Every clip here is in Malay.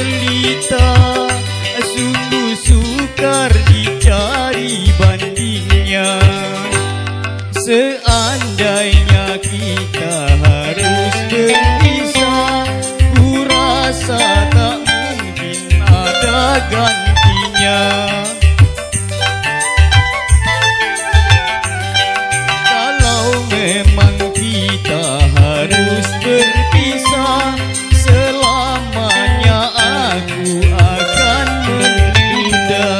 jelita, sungguh sukar dicari bandingnya. Seandainya kita harus berpisah, ku rasa tak mungkin ada gantinya. Kalau memang kita harus berpisah, selamanya aku akan menunda.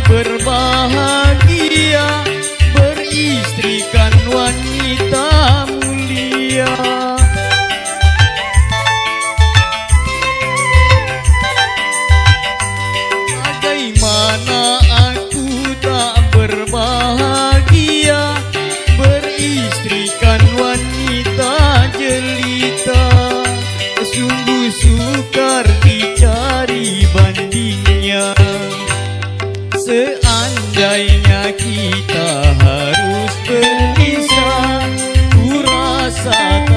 Berbahagia beristrikan wanita mulia. Bagaimana aku tak berbahagia beristrikan wanita jelita, sungguh sukar dicari bandingnya. Seandainya kita harus berpisah, ku rasa